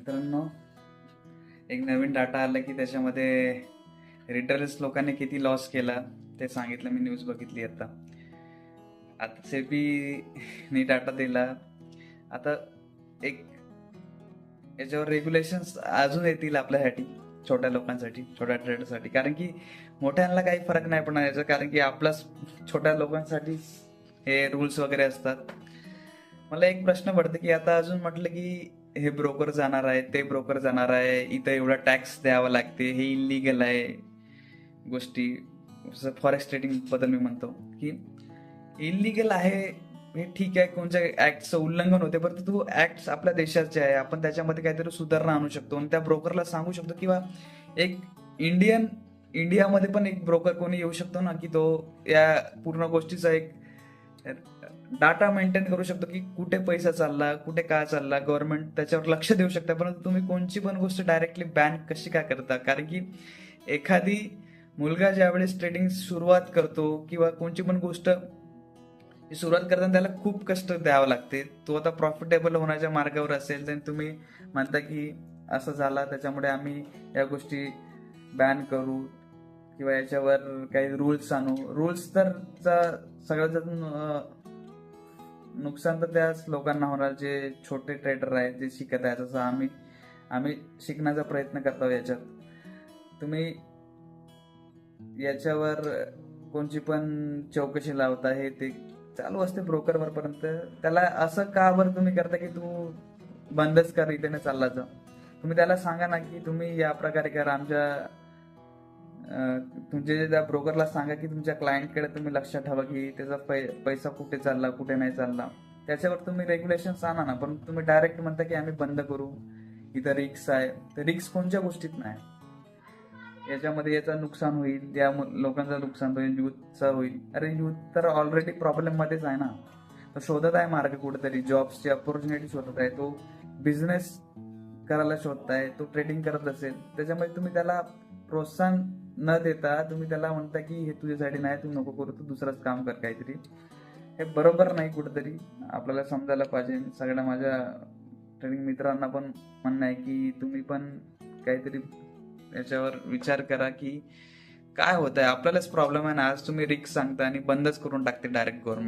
मित्रांनो, एक नवीन डाटा आला की त्याच्यामध्ये रिटेलर्स लोकांनी किती लॉस केला ते सांगितलं. मी न्यूज बघितली आता सेबीने डाटा दिला. आता एक याच्यावर रेग्युलेशन्स अजून येतील आपल्यासाठी, छोट्या लोकांसाठी, छोट्या ट्रेडरसाठी. कारण की मोठ्यांना काही फरक नाही पडणार याचा, कारण की आपल्याच छोट्या लोकांसाठी हे रूल्स वगैरे असतात. मला एक प्रश्न पडतो की आता अजून म्हटलं की हे ब्रोकर जाणार आहे, ते ब्रोकर जाणार आहे, इथं एवढा टॅक्स द्यावा लागते, हे इलिगल आहे गोष्टी. फॉरेक्स ट्रेडिंग बद्दल मी म्हणतो की इलिगल आहे हे ठीक आहे, कोणत्या ऍक्टचं उल्लंघन होते, परंतु तो ऍक्ट आपल्या देशाचे आहे. आपण त्याच्यामध्ये काहीतरी सुधारणा आणू शकतो आणि त्या ब्रोकरला सांगू शकतो. किंवा एक इंडियामध्ये पण एक ब्रोकर कोणी येऊ शकतो ना, की तो या पूर्ण गोष्टीचा एक डाटा मेंटेन करू शकतो की कुठे पैसा चालला, कुठे काय चालला. गव्हर्नमेंट त्याच्यावर लक्ष देऊ शकता. परंतु तुम्ही कोणची पण गोष्ट डायरेक्टली बॅन कशी काय करता? कारण की एखादी मुलगा ज्यावेळेस ट्रेडिंग सुरुवात करतो किंवा कोणची पण गोष्ट सुरुवात करताना त्याला खूप कष्ट द्यावं लागते. तो आता प्रॉफिटेबल होण्याच्या मार्गावर असेल तर तुम्ही म्हणता की असं झाला त्याच्यामुळे आम्ही या गोष्टी बॅन करू किंवा याच्यावर काही रूल्स आणू. रूल्स तर सगळ्यात नुकसान तर त्याच लोकांना होणार जे छोटे ट्रेडर आहेत, जे शिकत आहेत. जसं आम्ही शिकण्याचा प्रयत्न करतो. याच्यात तुम्ही याच्यावर कोणची पण चौकशी लावता, हे ते चालू असते ब्रोकरवर. पर्यंत त्याला असं का बरं तुम्ही करता की तू बंदच कर, इथे चालला जा. तुम्ही त्याला सांगा ना की तुम्ही या प्रकारे करा. तुमचे त्या ब्रोकरला सांगा की तुमच्या क्लायंटकडे तुम्ही लक्ष ठेवा की त्याचा पैसा कुठे चालला, कुठे नाही चालला. त्याच्यावर तुम्ही रेग्युलेशन्स आणा ना. पण तुम्ही डायरेक्ट म्हणता की आम्ही बंद करू, इथं रिक्स आहे. तर रिक्स कोणत्या गोष्टीत नाही. याच्यामध्ये याचं नुकसान होईल, या लोकांचं नुकसान होईल, युथचं होईल. अरे युथ तर ऑलरेडी प्रॉब्लेम मध्येच आहे ना. तो शोधत आहे मार्ग कुठेतरी, जॉब्सची अपॉर्च्युनिटी शोधत आहे, तो बिझनेस करायला शोधत आहे, तो ट्रेडिंग करत असेल. त्याच्यामुळे तुम्ही त्याला प्रोत्साहन न देता तुम्ही त्याला म्हणता की हे तुझ्यासाठी नाही, तू नको करू, तू दुसरंच काम कर काहीतरी. हे बरोबर नाही. कुठेतरी आपल्याला समजायला पाहिजे. सगळ्या माझ्या ट्रेडिंग मित्रांना पण म्हणणं आहे की तुम्ही पण काहीतरी याच्यावर विचार करा की काय होत आहे. आपल्यालाच प्रॉब्लेम आहे ना. आज तुम्ही रिक्स सांगता आणि बंदच करून टाकते डायरेक्ट गव्हर्नमेंट.